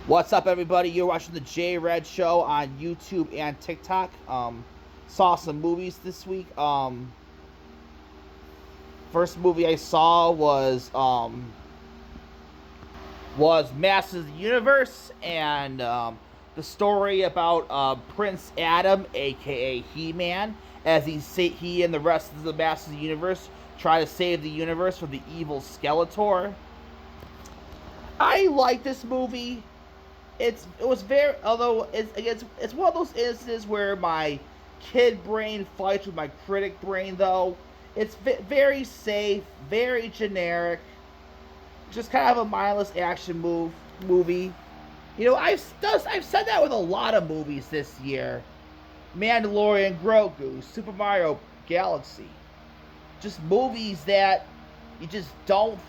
What's up, everybody? You're watching the J Red Show on YouTube and TikTok. Saw some movies this week. First movie I saw was Masters of the Universe, and the story about Prince Adam, aka He-Man, as he and the rest of the Masters of the Universe try to save the universe from the evil Skeletor. I like this movie. It's one of those instances where my kid brain fights with my critic brain, though. It's very safe, very generic, just kind of a mindless action movie. You know, I've said that with a lot of movies this year. Mandalorian, Grogu, Super Mario Galaxy. Just movies that you just don't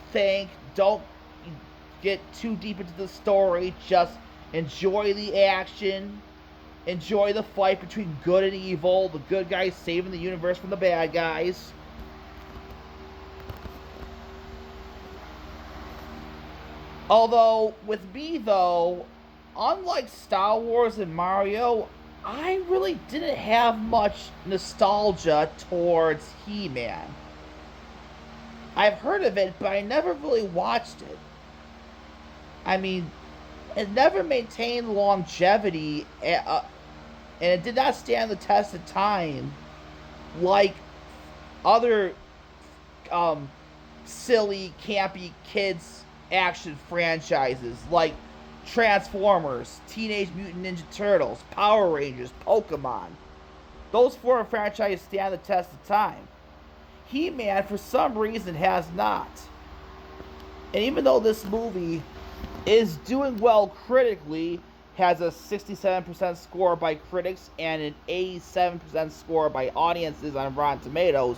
get too deep into the story, just enjoy the action, enjoy the fight between good and evil, the good guys saving the universe from the bad guys. Although, with me though, unlike Star Wars and Mario, I really didn't have much nostalgia towards He-Man. I've heard of it, but I never really watched it. I mean, it never maintained longevity, and it did not stand the test of time like other silly, campy kids action franchises like Transformers, Teenage Mutant Ninja Turtles, Power Rangers, Pokemon. Those four franchises stand the test of time. He-Man, for some reason, has not. And even though this movie is doing well critically, has a 67% score by critics and an 87% score by audiences on Rotten Tomatoes,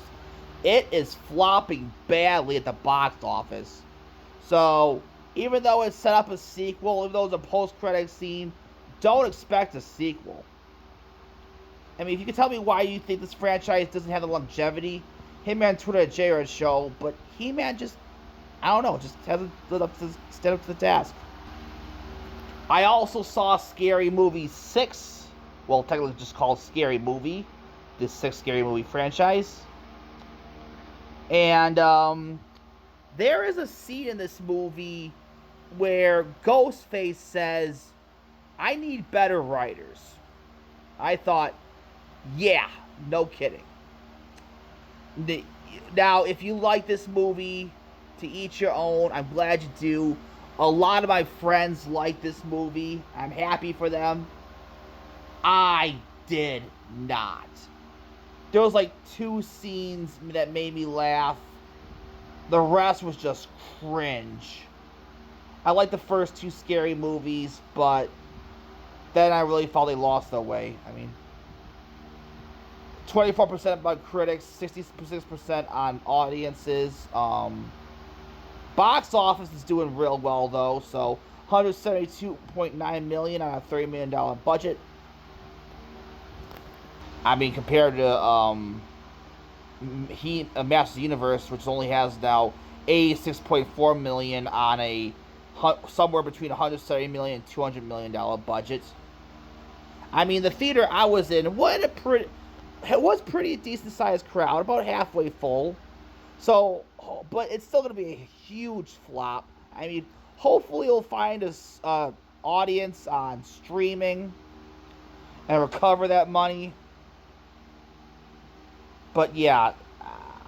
it is flopping badly at the box office. So, even though it set up a sequel, even though it's a post-credit scene, don't expect a sequel. I mean, if you can tell me why you think this franchise doesn't have the longevity, hit me on Twitter at JRed Show, but He-Man just, I don't know, just hasn't stood up to the task. I also saw Scary Movie 6. Well, technically just called Scary Movie. This 6th Scary Movie franchise. And, there is a scene in this movie where Ghostface says, "I need better writers." I thought, yeah, no kidding. Now, if you like this movie, to each your own. I'm glad you do. A lot of my friends like this movie. I'm happy for them. I did not. There was like 2 scenes that made me laugh. The rest was just cringe. I like the first 2 Scary Movies, but then I really felt they lost their way. I mean, 24% by critics, 66% on audiences. Box office is doing real well though, so $172.9 million on a $30 million budget. I mean, compared to Masters of the Universe, which only has now $86.4 million on a somewhere between $170 million and $200 million budget. I mean, the theater I was in, it was pretty decent sized crowd, about halfway full. So, but it's still going to be a huge flop. I mean, hopefully you'll find a audience on streaming and recover that money. But yeah,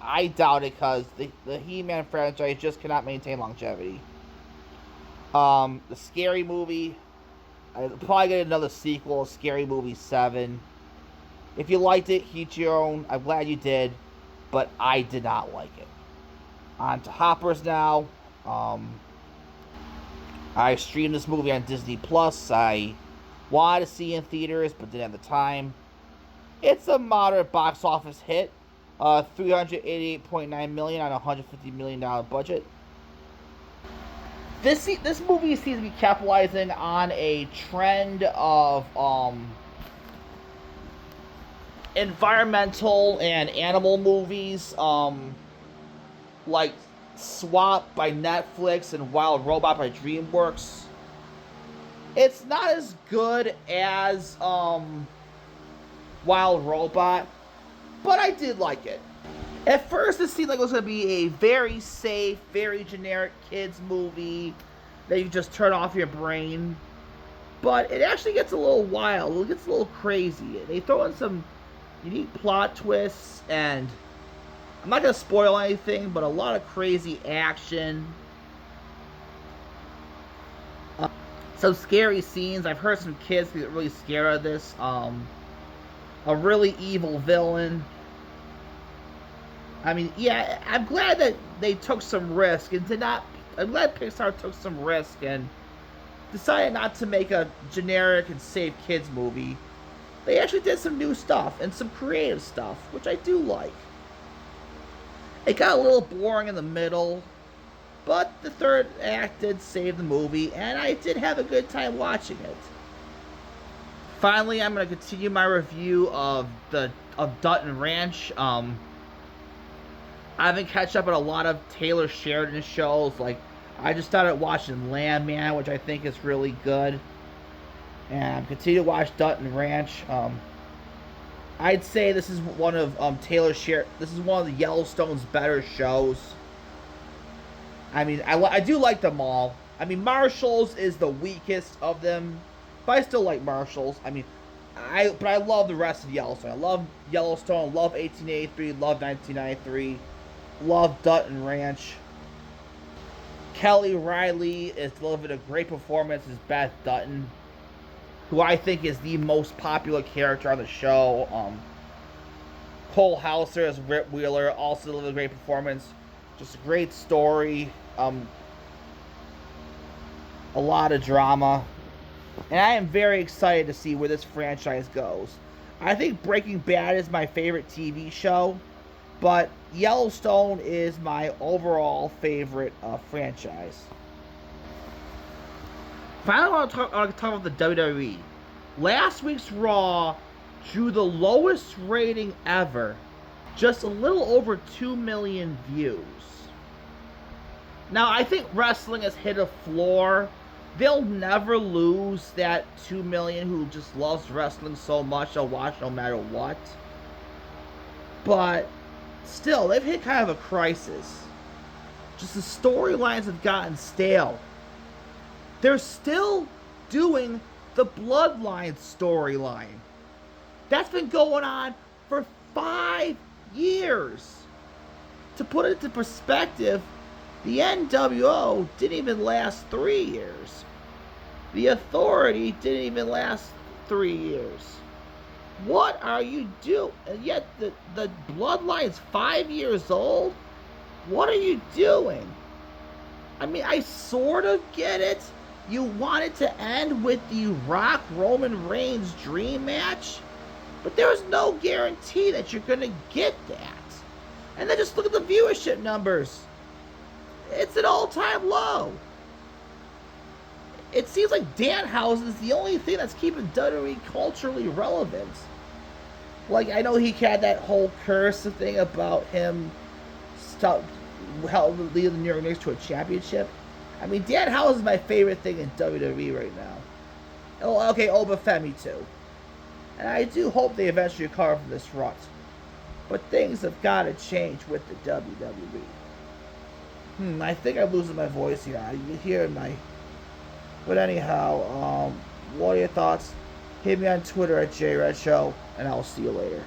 I doubt it because the He-Man franchise just cannot maintain longevity. The Scary Movie, I'll probably get another sequel, Scary Movie 7. If you liked it, each your own. I'm glad you did, but I did not like it. On to Hoppers now. I streamed this movie on Disney Plus. I wanted to see it in theaters, but didn't have the time. It's a moderate box office hit. $388.9 million on a $150 million budget. This movie seems to be capitalizing on a trend of environmental and animal movies, like Swap by Netflix and Wild Robot by DreamWorks. It's not as good as Wild Robot, but I did like it. At first, it seemed like it was going to be a very safe, very generic kids movie that you just turn off your brain. But it actually gets a little wild. It gets a little crazy. They throw in some unique plot twists, and I'm not going to spoil anything, but a lot of crazy action. Some scary scenes. I've heard some kids get really scared of this. A really evil villain. I mean, yeah, I'm glad that they took some risk and did not. I'm glad Pixar took some risk and decided not to make a generic and safe kids movie. They actually did some new stuff and some creative stuff, which I do like. It got a little boring in the middle, but the third act did save the movie, and I did have a good time watching it. Finally, I'm going to continue my review of Dutton Ranch. I've been catching up on a lot of Taylor Sheridan shows. Like, I just started watching Landman, which I think is really good. And I'm continuing to watch Dutton Ranch. I'd say this is one of this is one of the Yellowstone's better shows. I mean, I do like them all. I mean, Marshall's is the weakest of them, but I still like Marshall's. I mean, but I love the rest of Yellowstone. I love Yellowstone, love 1883, love 1993, love Dutton Ranch. Kelly Riley is delivering a great performance as Beth Dutton, who I think is the most popular character on the show. Cole Hauser as Rip Wheeler also delivered a great performance. Just a great story. A lot of drama. And I am very excited to see where this franchise goes. I think Breaking Bad is my favorite TV show, but Yellowstone is my overall favorite franchise. Finally, I want to talk about the WWE. Last week's Raw drew the lowest rating ever, just a little over 2 million views. Now, I think wrestling has hit a floor. They'll never lose that 2 million who just loves wrestling so much they'll watch no matter what. But still, they've hit kind of a crisis. Just the storylines have gotten stale. They're still doing the Bloodline storyline. That's been going on for 5 years. To put it into perspective, the NWO didn't even last 3 years. The Authority didn't even last 3 years. What are you doing? And yet the Bloodline's 5 years old? What are you doing? I mean, I sort of get it. You want it to end with the Rock Roman Reigns dream match, but there is no guarantee that you're going to get that. And then just look at the viewership numbers. It's an all-time low. It seems like Danhausen is the only thing that's keeping WWE culturally relevant. Like, I know he had that whole curse thing about him leading the New York Knicks to a championship. I mean, Danhausen is my favorite thing in WWE right now. Oh, okay, Obafemi too. And I do hope they eventually recover from this rut. But things have got to change with the WWE. I think I'm losing my voice here. I hear my... But anyhow, what are your thoughts? Hit me on Twitter at JRedShow, and I'll see you later.